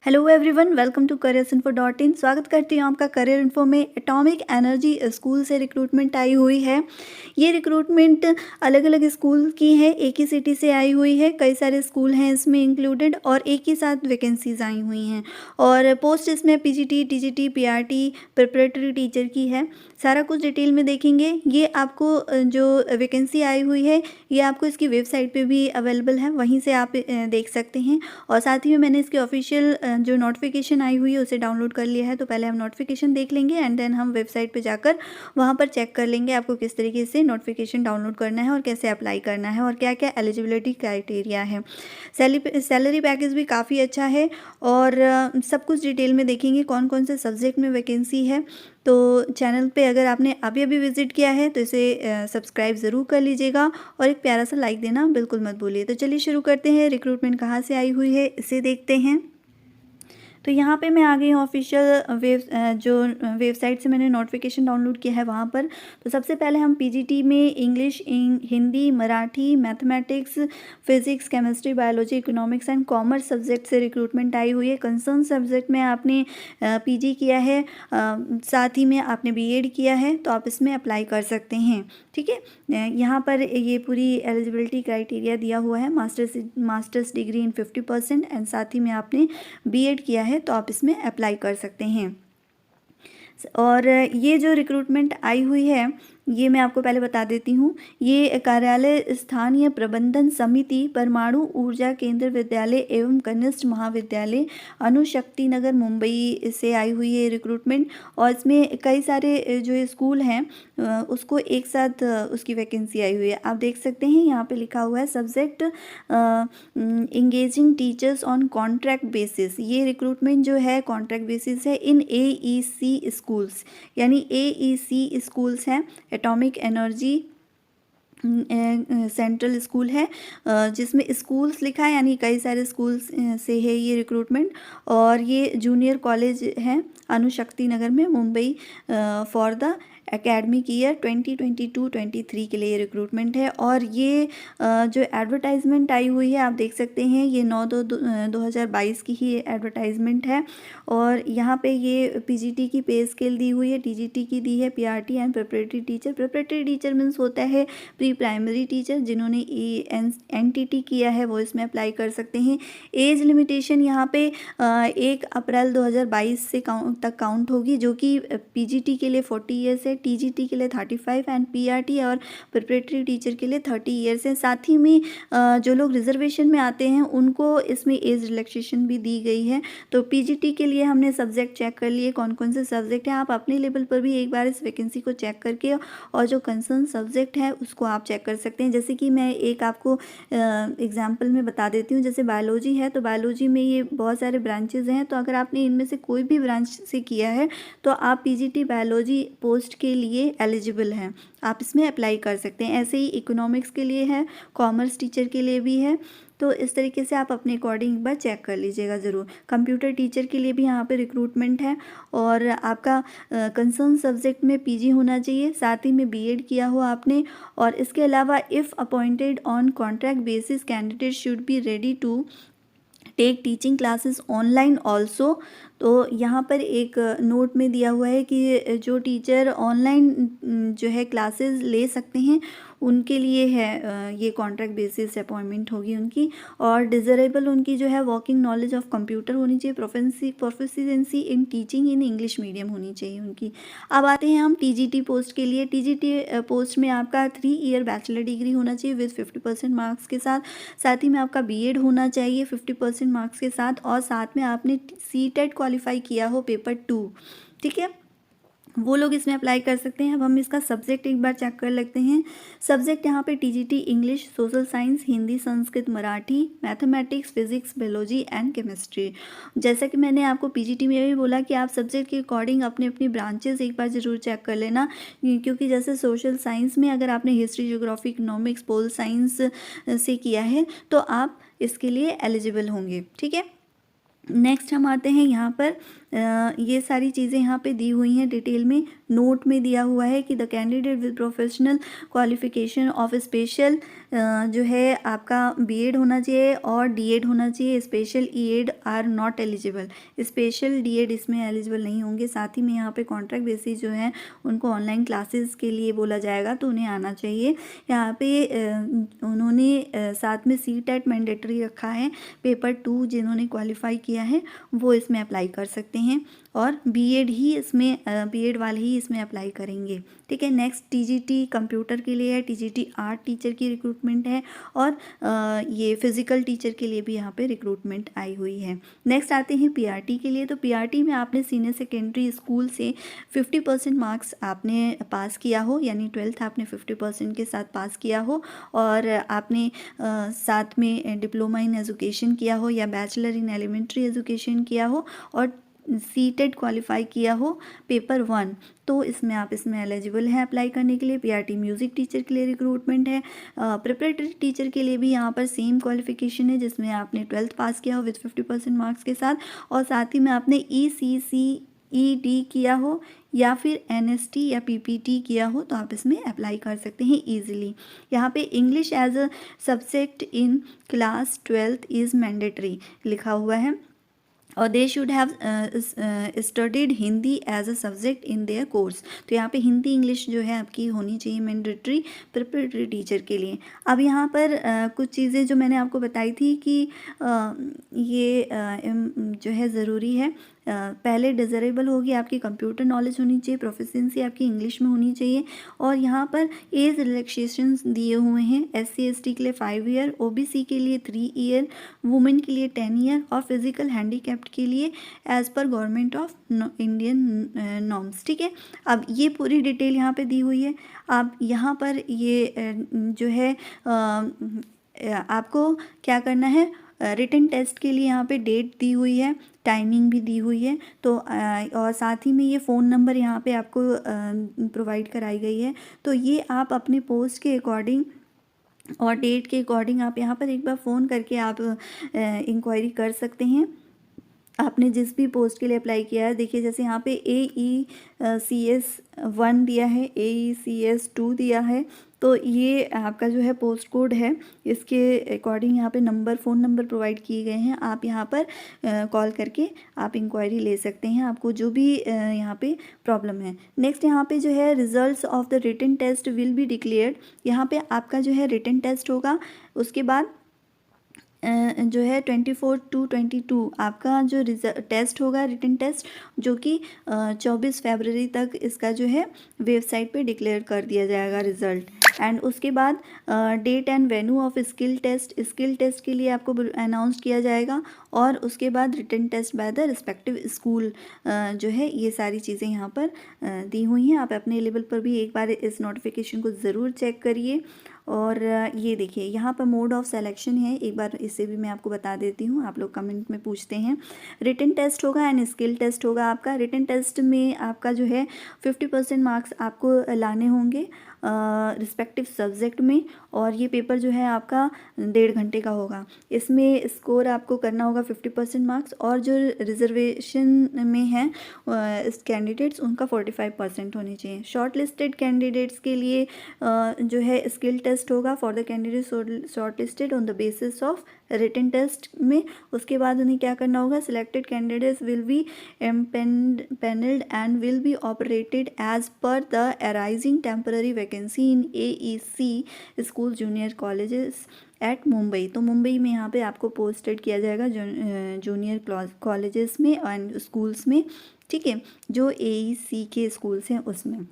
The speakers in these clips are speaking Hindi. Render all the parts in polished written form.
Hello everyone, welcome to careers info dot in. स्वागत करती हूँ आपका करियर इन्फो में। एटॉमिक एनर्जी स्कूल से रिक्रूटमेंट आई हुई है। ये रिक्रूटमेंट अलग अलग स्कूल की है, एक ही सिटी से आई हुई है। कई सारे स्कूल हैं इसमें इंक्लूडेड और एक ही साथ वैकेंसीज आई हुई हैं। और पोस्ट इसमें PGT, TGT, PRT, preparatory teacher की है। सारा कुछ डिटेल में देखेंगे। ये आपको जो वैकेंसी आई हुई है ये आपको इसकी वेबसाइट पे भी अवेलेबल है, वहीं से आप देख सकते हैं। और साथ ही में मैंने इसकी ऑफिशियल जो नोटिफिकेशन आई हुई है उसे डाउनलोड कर लिया है। तो पहले हम नोटिफिकेशन देख लेंगे एंड देन हम वेबसाइट पे जाकर वहाँ पर चेक कर लेंगे आपको किस तरीके से नोटिफिकेशन डाउनलोड करना है और कैसे अप्लाई करना है और क्या क्या एलिजिबिलिटी क्राइटेरिया है। सैलरी पैकेज भी काफ़ी अच्छा है और सब कुछ डिटेल में देखेंगे कौन कौन से सब्जेक्ट में वैकेंसी है। तो चैनल पे अगर आपने अभी अभी विजिट किया है तो इसे सब्सक्राइब ज़रूर कर लीजिएगा और एक प्यारा सा लाइक देना बिल्कुल मत भूलिए। तो चलिए शुरू करते हैं। रिक्रूटमेंट कहाँ से आई हुई है इसे देखते हैं। तो यहाँ पे मैं आ गई हूँ ऑफिशियल जो वेबसाइट से मैंने नोटिफिकेशन डाउनलोड किया है वहाँ पर। तो सबसे पहले हम पीजीटी में English, Hindi, Marathi, mathematics, physics, chemistry, biology, economics and commerce subject से रिक्रूटमेंट आई हुई है। कंसर्न सब्जेक्ट में आपने पीजी किया है, साथ ही में आपने बीएड किया है तो आप इसमें अप्लाई कर सकते हैं। ठीक है, यहाँ पर ये पूरी एलिजिबिलिटी क्राइटेरिया दिया हुआ है। मास्टर्स डिग्री इन 50% एंड साथ ही में आपने बीएड किया है तो आप इसमें अप्लाई कर सकते हैं। और ये जो रिक्रूटमेंट आई हुई है ये मैं आपको पहले बता देती हूँ। ये कार्यालय स्थानीय प्रबंधन समिति, परमाणु ऊर्जा केंद्र विद्यालय एवं कनिष्ठ महाविद्यालय, अणुशक्ति नगर, मुंबई से आई हुई है रिक्रूटमेंट। और इसमें कई सारे जो स्कूल हैं उसको एक साथ उसकी वैकेंसी आई हुई है। आप देख सकते हैं यहाँ पे लिखा हुआ है subject engaging teachers on contract basis. ये रिक्रूटमेंट जो है कॉन्ट्रैक्ट बेसिस है इन AEC स्कूल्स, यानी AEC स्कूल्स हैं। एटॉमिक एनर्जी सेंट्रल स्कूल है जिसमें स्कूल्स लिखा है, यानी कई सारे स्कूल्स से है ये रिक्रूटमेंट। और ये जूनियर कॉलेज है अणुशक्ति नगर में, Mumbai for the academic year 2022-23 के लिए रिक्रूटमेंट है। और ये जो एडवर्टाइजमेंट आई हुई है आप देख सकते हैं, ये 9/2/2022 की ही एडवर्टाइजमेंट है। और यहाँ पे ये पीजीटी की पे स्केल दी हुई है, टीजीटी की दी है, PRT and preparatory teacher. Preparatory teacher means होता है प्री प्राइमरी टीचर। जिन्होंने एनटीटी किया है वो इसमें अप्लाई कर सकते हैं। एज लिमिटेशन यहाँ पे 1 अप्रैल 2022 से तक काउंट होगी, जो कि पीजीटी के लिए 40 ईयर्स है, टीजीटी के लिए 35 एंड पीआरटी और प्रिपरेटरी टीचर के लिए 30 ईयर्स है। साथ ही में जो लोग रिजर्वेशन में आते हैं उनको इसमें एज रिलैक्सेशन भी दी गई है। तो पीजीटी के लिए हमने सब्जेक्ट चेक कर लिए कौन कौन से सब्जेक्ट हैं। आप अपने लेवल पर भी एक बार इस वैकेंसी को चेक करके और जो कंसर्न सब्जेक्ट है उसको आप चेक कर सकते हैं। जैसे कि मैं एक आपको एग्जांपल में बता देती हूँ। जैसे बायोलॉजी है तो बायोलॉजी में ये बहुत सारे ब्रांचेज हैं, तो अगर आपने इनमें से कोई भी ब्रांच से किया है तो आप पीजीटी बायोलॉजी पोस्ट के लिए एलिजिबल हैं, आप इसमें अप्लाई कर सकते हैं। ऐसे ही इकोनॉमिक्स के लिए है, कॉमर्स टीचर के लिए भी है। तो इस तरीके से आप अपने अकॉर्डिंग एक बार चेक कर लीजिएगा ज़रूर। कंप्यूटर टीचर के लिए भी यहाँ पे रिक्रूटमेंट है और आपका कंसर्न सब्जेक्ट में पीजी होना चाहिए, साथ ही में बीएड किया हो आपने। और इसके अलावा if appointed on contract basis candidate should be ready to take teaching classes online also. तो यहाँ पर एक नोट में दिया हुआ है कि जो टीचर ऑनलाइन जो है क्लासेस ले सकते हैं उनके लिए है ये कॉन्ट्रैक्ट बेसिस से अपॉइंटमेंट होगी उनकी। और डिज़रेबल उनकी जो है वर्किंग नॉलेज ऑफ कंप्यूटर होनी चाहिए, proficiency in teaching in English medium होनी चाहिए उनकी। अब आते हैं हम टीजीटी पोस्ट के लिए। टीजीटी पोस्ट में आपका 3 ईयर बैचलर डिग्री होना चाहिए विद 50% मार्क्स के साथ। साथ ही में आपका बीएड होना चाहिए 50% मार्क्स के साथ, और साथ में आपने सीटेट क्वालिफाई किया हो पेपर 2। ठीक है, वो लोग इसमें अप्लाई कर सकते हैं। अब हम इसका सब्जेक्ट एक बार चेक कर लेते हैं। सब्जेक्ट यहाँ पे TGT English, social science, Hindi, Sanskrit, Marathi, mathematics, physics, biology and chemistry. जैसा कि मैंने आपको पीजीटी में भी बोला कि आप सब्जेक्ट के अकॉर्डिंग अपनी अपनी ब्रांचेस एक बार ज़रूर चेक कर लेना, क्योंकि जैसे सोशल साइंस में अगर आपने history, geography, economics, pol science से किया है तो आप इसके लिए एलिजिबल होंगे। ठीक है, नेक्स्ट हम आते हैं यहाँ पर ये सारी चीज़ें यहाँ पे दी हुई हैं डिटेल में। नोट में दिया हुआ है कि the candidate with professional qualification of special जो है आपका बीएड होना चाहिए और डीएड होना चाहिए, special EEd are not eligible, special DEd इसमें एलिजिबल नहीं होंगे। साथ ही में यहाँ पे कॉन्ट्रैक्ट बेसिस जो है उनको ऑनलाइन क्लासेस के लिए बोला जाएगा तो उन्हें आना चाहिए। यहाँ पे उन्होंने साथ में CTET मैंडेटरी रखा है, पेपर 2 जिन्होंने क्वालिफाई किया है वो इसमें अप्लाई कर सकते हैं और बीएड ही इसमें बीएड वाले ही इसमें अप्लाई करेंगे। ठीक है, नेक्स्ट टीजीटी कंप्यूटर के लिए है, टीजीटी आर्ट टीचर की रिक्रूटमेंट है और ये फिजिकल टीचर के लिए भी यहाँ पे रिक्रूटमेंट आई हुई है। नेक्स्ट आते हैं पीआरटी के लिए। तो पीआरटी में आपने सीनियर सेकेंडरी स्कूल से 50% मार्क्स आपने पास किया हो, यानी 12th आपने 50% के साथ पास किया हो और आपने साथ में डिप्लोमा इन एजुकेशन किया हो या बैचलर इन एलिमेंट्री एजुकेशन किया हो और CTET क्वालिफाई किया हो पेपर 1, तो इसमें आप इसमें एलिजिबल हैं अप्लाई करने के लिए। पीआरटी म्यूज़िक टीचर के लिए रिक्रूटमेंट है। प्रिपरेटरी टीचर के लिए भी यहाँ पर सेम क्वालिफिकेशन है जिसमें आपने 12th पास किया हो विद 50% मार्क्स के साथ और साथ ही में आपने ECCED किया हो या फिर NST या PPT किया हो तो आप इसमें अप्लाई कर सकते हैं ईजिली। यहाँ पे English as a subject in class 12th is mandatory लिखा हुआ है और they should have studied Hindi as a subject in their course. तो यहाँ पे हिंदी इंग्लिश जो है आपकी होनी चाहिए मैंडेटरी प्रिपरेटरी टीचर के लिए। अब यहाँ पर कुछ चीज़ें जो मैंने आपको बताई थी कि ये जो है ज़रूरी है। पहले डिज़रेबल होगी, आपकी कंप्यूटर नॉलेज होनी चाहिए, प्रोफिशिएंसी आपकी इंग्लिश में होनी चाहिए और यहाँ पर एज रिलैक्सेशन दिए हुए हैं। SC/ST के लिए 5 ईयर, OBC के लिए 3 ईयर, वुमेन के लिए 10 ईयर और फिजिकल हैंडीकैप्ड के लिए as per government of Indian norms. ठीक है, अब ये पूरी डिटेल यहाँ पे दी हुई है। आप यहाँ पर ये जो है आपको क्या करना है, रिटन टेस्ट के लिए यहाँ पे डेट दी हुई है, टाइमिंग भी दी हुई है तो और साथ ही में ये फ़ोन नंबर यहाँ पे आपको प्रोवाइड कराई गई है। तो ये आप अपने पोस्ट के अकॉर्डिंग और डेट के अकॉर्डिंग आप यहाँ पर एक बार फ़ोन करके आप इंक्वायरी कर सकते हैं आपने जिस भी पोस्ट के लिए अप्लाई किया है। देखिए जैसे यहाँ पे AECS 1 दिया है, AECS 2 दिया है, तो ये आपका जो है पोस्ट कोड है, इसके अकॉर्डिंग यहाँ पे नंबर फ़ोन नंबर प्रोवाइड किए गए हैं। आप यहाँ पर कॉल करके आप इंक्वायरी ले सकते हैं, आपको जो भी यहाँ पे प्रॉब्लम है। नेक्स्ट यहाँ पे जो है results of the written test will be declared. यहाँ पे आपका जो है रिटन टेस्ट होगा, उसके बाद जो है 24 to 22 आपका जो टेस्ट होगा रिटन टेस्ट, जो कि 24 फरवरी तक इसका जो है वेबसाइट पे डिक्लेयर कर दिया जाएगा रिज़ल्ट। एंड उसके बाद date and venue of skill test के लिए आपको अनाउंस किया जाएगा और उसके बाद written test by the respective school जो है, ये सारी चीज़ें यहाँ पर दी हुई हैं। आप अपने लेवल पर भी एक बार इस नोटिफिकेशन को ज़रूर चेक करिए। और ये देखिए यहाँ पर मोड ऑफ सिलेक्शन है, एक बार इसे भी मैं आपको बता देती हूँ, आप लोग कमेंट में पूछते हैं। रिटन टेस्ट होगा एंड स्किल टेस्ट होगा आपका। रिटन टेस्ट में आपका जो है 50% मार्क्स आपको लाने होंगे रिस्पेक्टिव सब्जेक्ट में और ये पेपर जो है आपका 1.5 घंटे का होगा। इसमें स्कोर आपको करना होगा 50% मार्क्स और जो रिजर्वेशन में हैं इस कैंडिडेट्स उनका 45% होने चाहिए। शॉर्ट लिस्टेड कैंडिडेट्स के लिए जो है स्किल टेस्ट होगा for the candidate shortlisted on the basis of written test में। उसके बाद उन्हें क्या करना होगा, selected candidates will be panelled and will be operated as per the arising temporary vacancy in AEC school junior colleges at Mumbai. तो मुंबई में यहाँ पे आपको पोस्टेड किया जाएगा जूनियर कॉलेजेस में एंड स्कूल्स में, ठीक है, जो AEC के स्कूल्स हैं उसमें।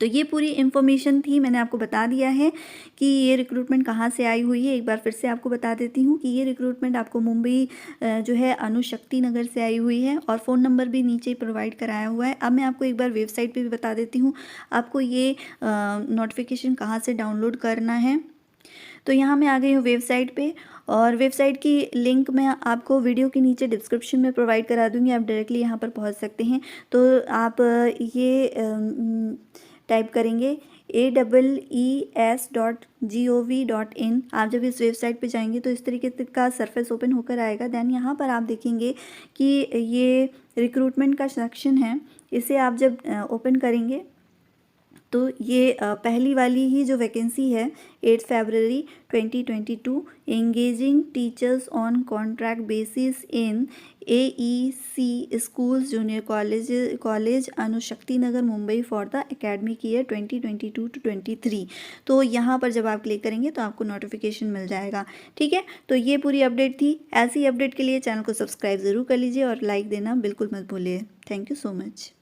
तो ये पूरी इन्फॉर्मेशन थी, मैंने आपको बता दिया है कि ये रिक्रूटमेंट कहाँ से आई हुई है। एक बार फिर से आपको बता देती हूँ कि ये रिक्रूटमेंट आपको मुंबई जो है अनुशक्ति नगर से आई हुई है और फ़ोन नंबर भी नीचे प्रोवाइड कराया हुआ है। अब मैं आपको एक बार वेबसाइट पे भी बता देती हूँ आपको ये नोटिफिकेशन कहाँ से डाउनलोड करना है। तो यहाँ मैं आ गई हूँ वेबसाइट पे और वेबसाइट की लिंक मैं आपको वीडियो के नीचे डिस्क्रिप्शन में प्रोवाइड करा दूँगी, आप डायरेक्टली यहाँ पर पहुँच सकते हैं। तो आप ये टाइप करेंगे AEES.gov.in। आप जब इस वेबसाइट पे जाएंगे तो इस तरीके का सरफेस ओपन होकर आएगा। देन यहाँ पर आप देखेंगे कि ये रिक्रूटमेंट का सेक्शन है, इसे आप जब ओपन करेंगे तो ये पहली वाली ही जो वैकेंसी है 8 फरवरी 2022, engaging teachers on contract basis in AEC schools junior college Anushakti Nagar Mumbai for the academic year 2022 to 23। तो यहाँ पर जब आप क्लिक करेंगे तो आपको नोटिफिकेशन मिल जाएगा। ठीक है, तो ये पूरी अपडेट थी। ऐसी अपडेट के लिए चैनल को सब्सक्राइब ज़रूर कर लीजिए और लाइक देना बिल्कुल मत भूलिए। Thank you so much.